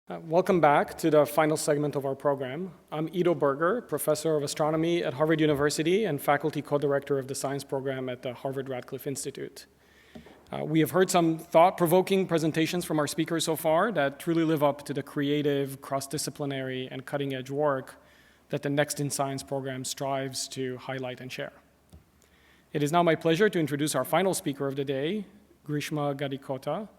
Welcome back to the final segment of our program. I'm Edo Berger, professor of astronomy at Harvard University and faculty co-director of the science program at the Harvard Radcliffe Institute. We have heard some thought-provoking presentations from our speakers so far that truly live up to the creative, cross-disciplinary, and cutting-edge work that the Next in Science program strives to highlight and share. It is now my pleasure to introduce our final speaker of the day, Greeshma Gadikota,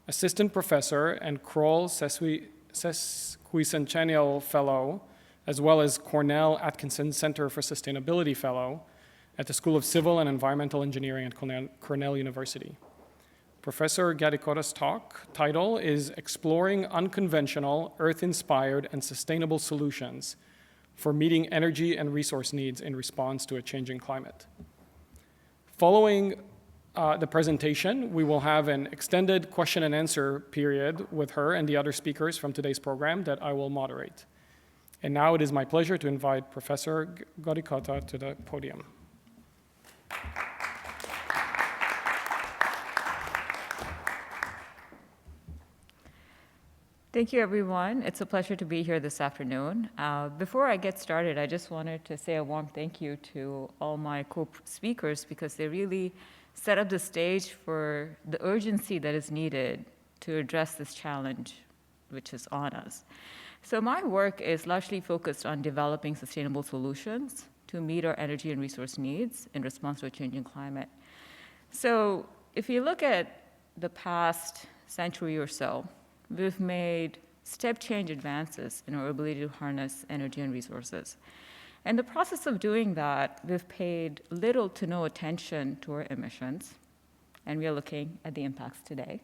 assistant professor and Croll Sesquicentennial Fellow, as well as Cornell Atkinson Center for Sustainability Fellow at the School of Civil and Environmental Engineering at Cornell University. Professor Gadikota's talk title is Exploring Unconventional, Earth-Inspired, and Sustainable Solutions for Meeting Energy and Resource Needs in Response to a Changing Climate. Following the presentation, we will have an extended question and answer period with her and the other speakers from today's program that I will moderate. And now it is my pleasure to invite Professor Gadikota to the podium. Thank you, everyone. It's a pleasure to be here this afternoon. Before I get started, I just wanted to say a warm thank you to all my co-speakers because they really set up the stage for the urgency that is needed to address this challenge which is on us. So my work is largely focused on developing sustainable solutions to meet our energy and resource needs in response to a changing climate. So if you look at the past century or so, we've made step change advances in our ability to harness energy and resources. In the process of doing that, we've paid little to no attention to our emissions, and we are looking at the impacts today,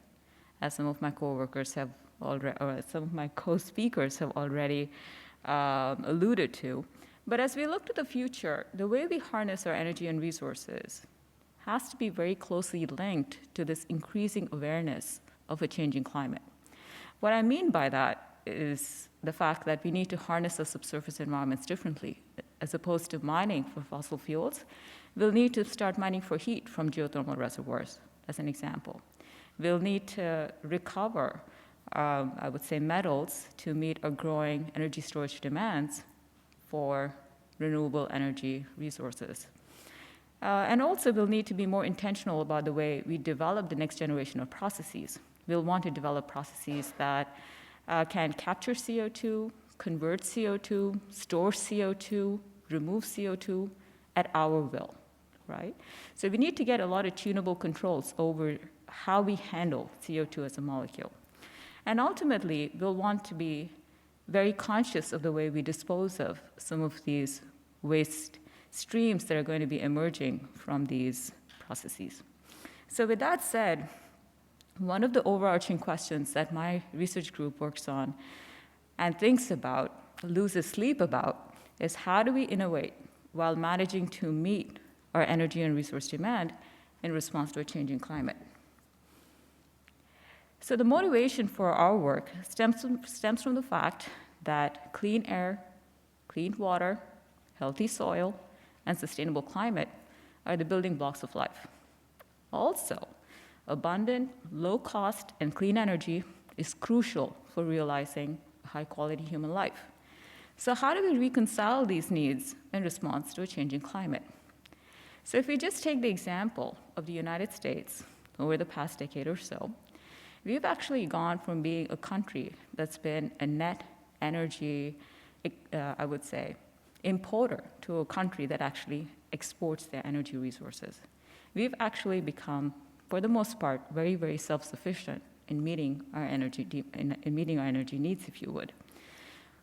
as some of my co-workers have already, or some of my co-speakers have already alluded to. But as we look to the future, the way we harness our energy and resources has to be very closely linked to this increasing awareness of a changing climate. What I mean by that is the fact that we need to harness the subsurface environments differently. As opposed to mining for fossil fuels, we'll need to start mining for heat from geothermal reservoirs, as an example. We'll need to recover, I would say, metals to meet our growing energy storage demands for renewable energy resources. And also, we'll need to be more intentional about the way we develop the next generation of processes. We'll want to develop processes that can capture CO2, convert CO2, store CO2, remove CO2 at our will, right? So we need to get a lot of tunable controls over how we handle CO2 as a molecule. And ultimately, we'll want to be very conscious of the way we dispose of some of these waste streams that are going to be emerging from these processes. So with that said, one of the overarching questions that my research group works on and thinks about, loses sleep about, is how do we innovate while managing to meet our energy and resource demand in response to a changing climate? So the motivation for our work stems from the fact that clean air, clean water, healthy soil, and sustainable climate are the building blocks of life. Also, abundant, low-cost, and clean energy is crucial for realizing a high-quality human life. So how do we reconcile these needs in response to a changing climate? So if we just take the example of the United States over the past decade or so, we've actually gone from being a country that's been a net energy, I would say, importer to a country that actually exports their energy resources. We've actually become, for the most part, very, very self-sufficient in meeting our energy needs, if you would.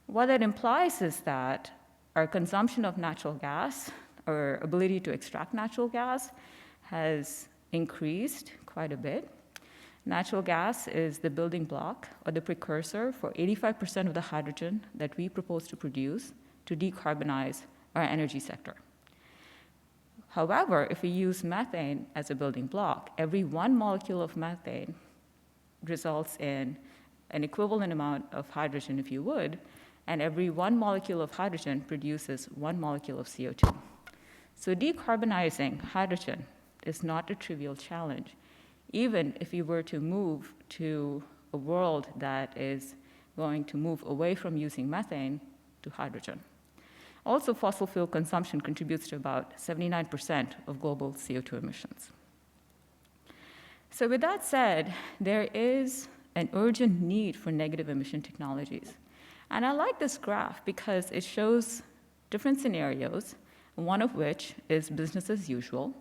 What that implies is that our consumption of natural gas, our ability to extract natural gas, has increased quite a bit. Natural gas is the building block or the precursor for 85% of the hydrogen that we propose to produce to decarbonize our energy sector. However, if we use methane as a building block, every one molecule of methane results in an equivalent amount of hydrogen, if you would, and every one molecule of hydrogen produces one molecule of CO2. So decarbonizing hydrogen is not a trivial challenge, even if we were to move to a world that is going to move away from using methane to hydrogen. Also, fossil fuel consumption contributes to about 79% of global CO2 emissions. So with that said, there is an urgent need for negative emission technologies. And I like this graph because it shows different scenarios, one of which is business as usual.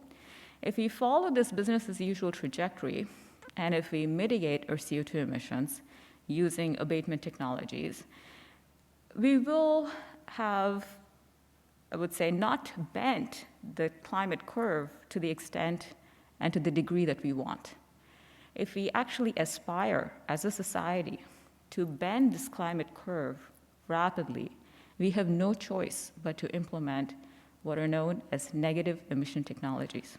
If we follow this business as usual trajectory, and if we mitigate our CO2 emissions using abatement technologies, we will have, I would say, not bent the climate curve to the extent and to the degree that we want. If we actually aspire as a society to bend this climate curve rapidly, we have no choice but to implement what are known as negative emission technologies.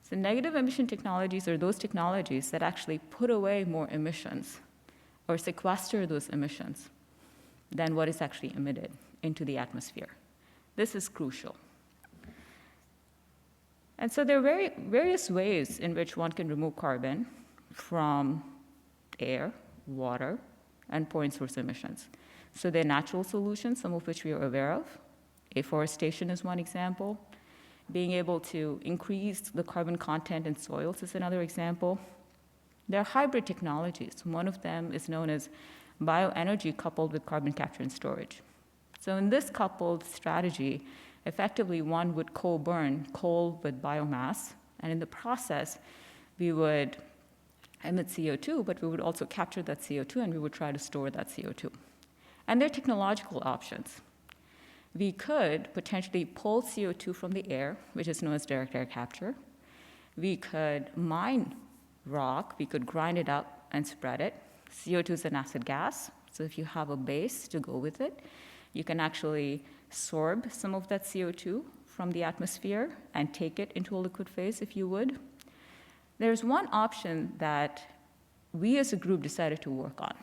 So negative emission technologies are those technologies that actually put away more emissions or sequester those emissions than what is actually emitted into the atmosphere. This is crucial. And so there are various ways in which one can remove carbon from air, water, and point source emissions. So there are natural solutions, some of which we are aware of. Afforestation is one example. Being able to increase the carbon content in soils is another example. There are hybrid technologies. One of them is known as bioenergy coupled with carbon capture and storage. So in this coupled strategy, effectively one would co-burn coal with biomass, and in the process, we would emit CO2, but we would also capture that CO2 and we would try to store that CO2. And there are technological options. We could potentially pull CO2 from the air, which is known as direct air capture. We could mine rock, we could grind it up and spread it. CO2 is an acid gas, so if you have a base to go with it, you can actually sorb some of that CO2 from the atmosphere and take it into a liquid phase if you would. There's one option that we as a group decided to work on,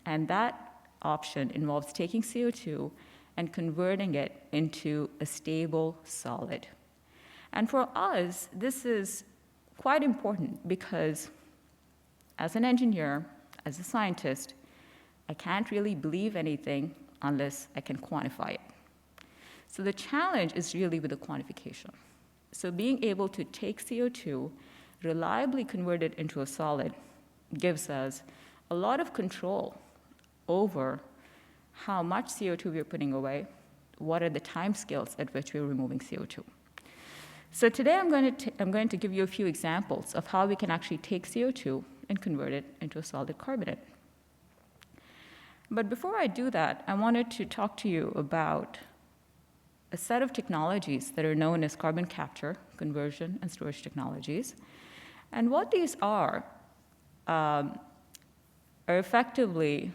and that option involves taking CO2 and converting it into a stable solid. And for us, this is quite important because as an engineer, as a scientist, I can't really believe anything unless I can quantify it. So the challenge is really with the quantification. So being able to take CO2, reliably convert it into a solid, gives us a lot of control over how much CO2 we're putting away, what are the timescales at which we're removing CO2. So today I'm going to give you a few examples of how we can actually take CO2 and convert it into a solid carbonate. But before I do that, I wanted to talk to you about a set of technologies that are known as carbon capture, conversion, and storage technologies. And what these are effectively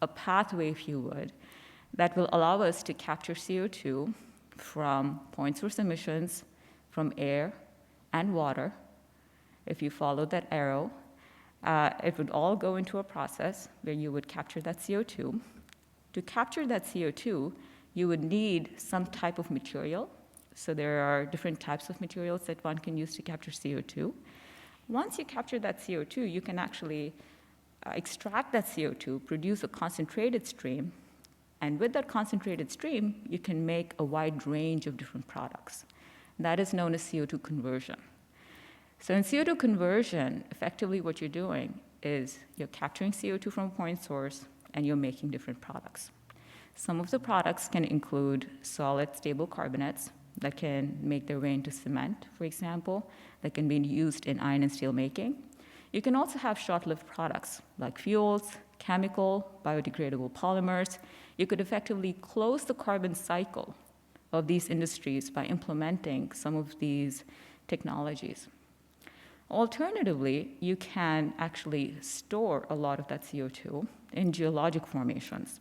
a pathway, if you would, that will allow us to capture CO2 from point source emissions, from air and water. If you follow that arrow, it would all go into a process where you would capture that CO2. To capture that CO2, you would need some type of material. So there are different types of materials that one can use to capture CO2. Once you capture that CO2, you can actually extract that CO2, produce a concentrated stream, and with that concentrated stream, you can make a wide range of different products. That is known as CO2 conversion. So in CO2 conversion, effectively what you're doing is you're capturing CO2 from a point source and you're making different products. Some of the products can include solid, stable carbonates that can make their way into cement, for example, that can be used in iron and steel making. You can also have short-lived products like fuels, chemical, biodegradable polymers. You could effectively close the carbon cycle of these industries by implementing some of these technologies. Alternatively, you can actually store a lot of that CO2 in geologic formations.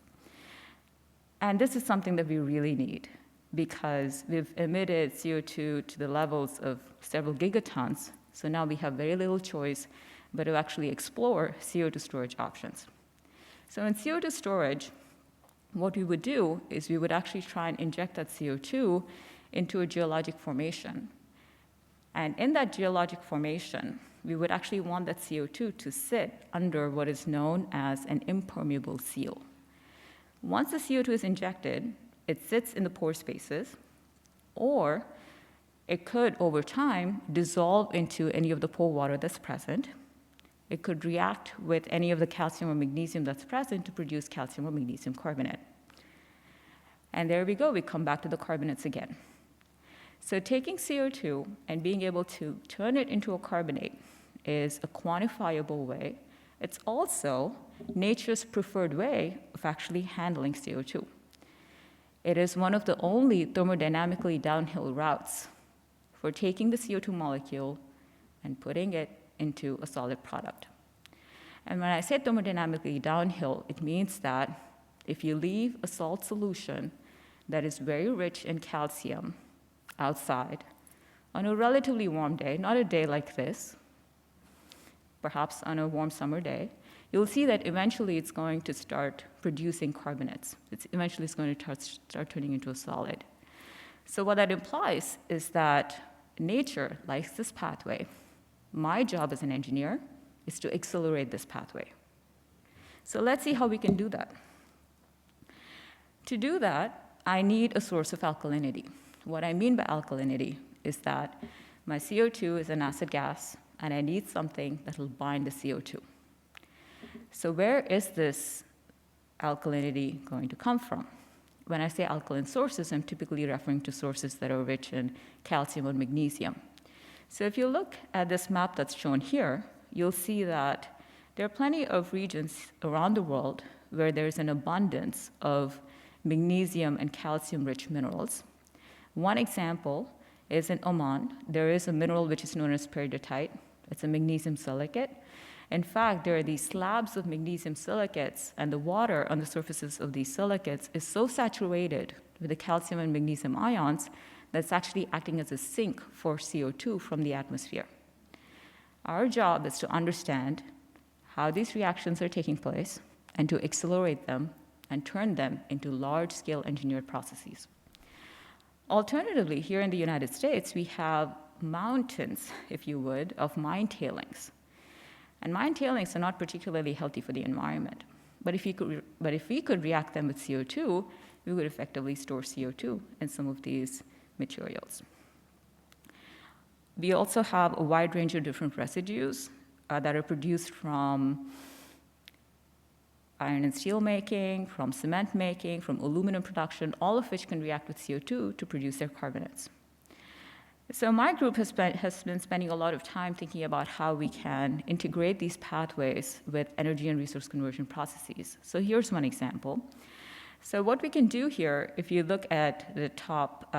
And this is something that we really need because we've emitted CO2 to the levels of several gigatons, so now we have very little choice but to actually explore CO2 storage options. So in CO2 storage, what we would do is we would actually try and inject that CO2 into a geologic formation. And in that geologic formation, we would actually want that CO2 to sit under what is known as an impermeable seal. Once the CO2 is injected, it sits in the pore spaces, or it could, over time, dissolve into any of the pore water that's present. It could react with any of the calcium or magnesium that's present to produce calcium or magnesium carbonate. And there we go, we come back to the carbonates again. So taking CO2 and being able to turn it into a carbonate is a quantifiable way. It's also nature's preferred way of actually handling CO2. It is one of the only thermodynamically downhill routes for taking the CO2 molecule and putting it into a solid product. And when I say thermodynamically downhill, it means that if you leave a salt solution that is very rich in calcium outside on a relatively warm day, not a day like this, perhaps on a warm summer day, you'll see that eventually it's going to start producing carbonates. Eventually it's going to start turning into a solid. So what that implies is that nature likes this pathway. My job as an engineer is to accelerate this pathway. So let's see how we can do that. To do that, I need a source of alkalinity. What I mean by alkalinity is that my CO2 is an acid gas, and I need something that will bind the CO2. So where is this alkalinity going to come from? When I say alkaline sources, I'm typically referring to sources that are rich in calcium or magnesium. So if you look at this map that's shown here, you'll see that there are plenty of regions around the world where there's an abundance of magnesium and calcium-rich minerals. One example is in Oman. There is a mineral which is known as peridotite. It's a magnesium silicate. In fact, there are these slabs of magnesium silicates, and the water on the surfaces of these silicates is so saturated with the calcium and magnesium ions that's actually acting as a sink for CO2 from the atmosphere. Our job is to understand how these reactions are taking place and to accelerate them and turn them into large-scale engineered processes. Alternatively, here in the United States, we have mountains, if you would, of mine tailings. And mine tailings are not particularly healthy for the environment. But if we could react them with CO2, we would effectively store CO2 in some of these materials. We also have a wide range of different residues that are produced from iron and steel making, from cement making, from aluminum production, all of which can react with CO2 to produce their carbonates. So my group has been spending a lot of time thinking about how we can integrate these pathways with energy and resource conversion processes. So here's one example. So what we can do here, if you look at the top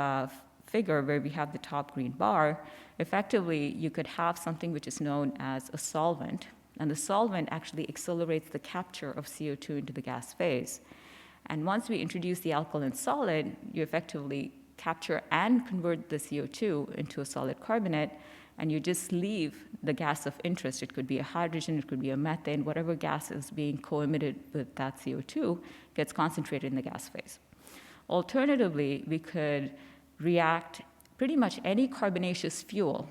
figure where we have the top green bar, effectively you could have something which is known as a solvent, and the solvent actually accelerates the capture of CO2 into the gas phase. And once we introduce the alkaline solid, you effectively capture and convert the CO2 into a solid carbonate, and you just leave the gas of interest. It could be a hydrogen, it could be a methane, whatever gas is being co-emitted with that CO2 gets concentrated in the gas phase. Alternatively, we could react pretty much any carbonaceous fuel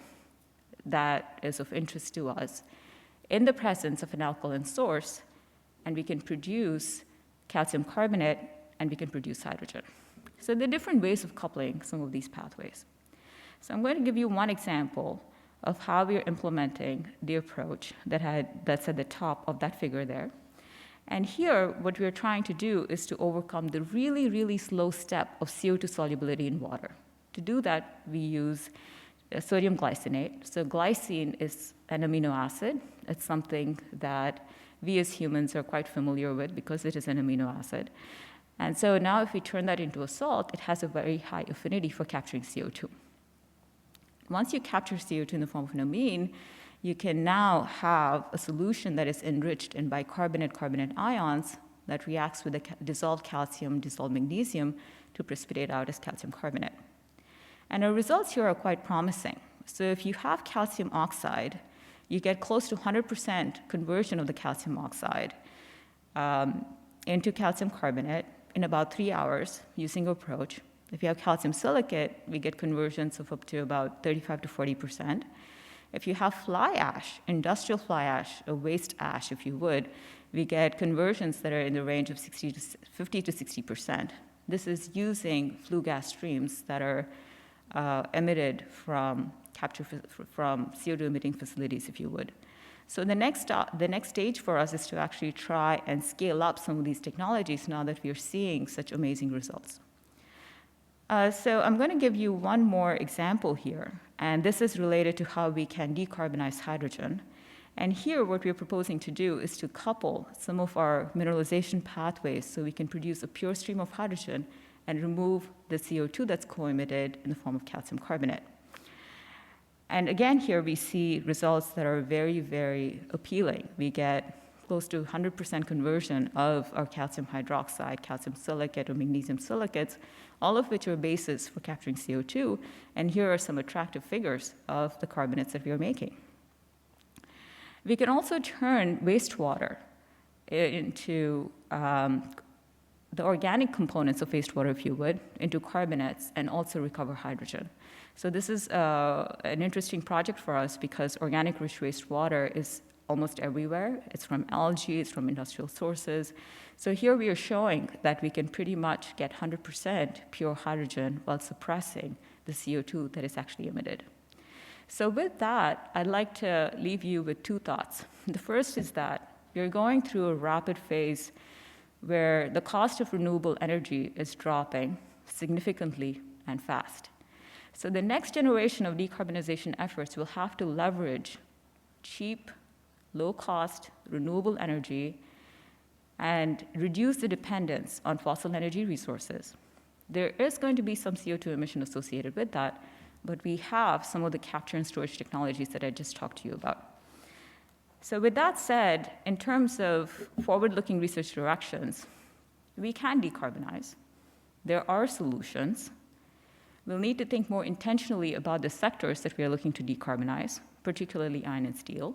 that is of interest to us in the presence of an alkaline source, and we can produce calcium carbonate, and we can produce hydrogen. So there are different ways of coupling some of these pathways. So I'm going to give you one example of how we are implementing the approach that's at the top of that figure there. And here, what we're trying to do is to overcome the really, really slow step of CO2 solubility in water. To do that, we use sodium glycinate. So glycine is an amino acid. It's something that we as humans are quite familiar with because it is an amino acid. And so now if we turn that into a salt, it has a very high affinity for capturing CO2. Once you capture CO2 in the form of an amine, you can now have a solution that is enriched in bicarbonate-carbonate ions that reacts with the dissolved calcium, dissolved magnesium to precipitate out as calcium carbonate. And our results here are quite promising. So if you have calcium oxide, you get close to 100% conversion of the calcium oxide into calcium carbonate in about 3 hours using our approach. If you have calcium silicate, we get conversions of up to about 35 to 40%. If you have fly ash, industrial fly ash, or waste ash, if you would, we get conversions that are in the range of 50 to 60%. This is using flue gas streams that are emitted from CO2 emitting facilities, if you would. So the next stage for us is to actually try and scale up some of these technologies now that we are seeing such amazing results. So I'm going to give you one more example here, and this is related to how we can decarbonize hydrogen. And here, what we're proposing to do is to couple some of our mineralization pathways so we can produce a pure stream of hydrogen and remove the CO2 that's co-emitted in the form of calcium carbonate. And again, here we see results that are very, very appealing. We get close to 100% conversion of our calcium hydroxide, calcium silicate, or magnesium silicates, all of which are bases for capturing CO2. And here are some attractive figures of the carbonates that we are making. We can also turn wastewater into the organic components of wastewater, if you would, into carbonates and also recover hydrogen. So this is an interesting project for us because organic rich wastewater is almost everywhere. It's from algae, it's from industrial sources. So here we are showing that we can pretty much get 100% pure hydrogen while suppressing the CO2 that is actually emitted. So with that, I'd like to leave you with two thoughts. The first is that we're going through a rapid phase where the cost of renewable energy is dropping significantly and fast. So the next generation of decarbonization efforts will have to leverage cheap, low-cost, renewable energy and reduce the dependence on fossil energy resources. There is going to be some CO2 emission associated with that, but we have some of the capture and storage technologies that I just talked to you about. So with that said, in terms of forward-looking research directions, we can decarbonize. There are solutions. We'll need to think more intentionally about the sectors that we are looking to decarbonize, particularly iron and steel.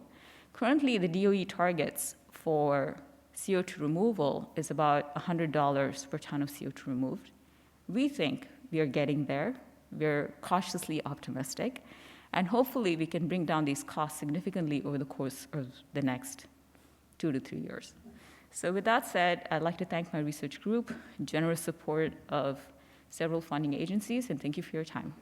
Currently, the DOE targets for CO2 removal is about $100 per ton of CO2 removed. We think we are getting there. We're cautiously optimistic, and hopefully we can bring down these costs significantly over the course of the next 2 to 3 years. So with that said, I'd like to thank my research group, generous support of several funding agencies, and thank you for your time.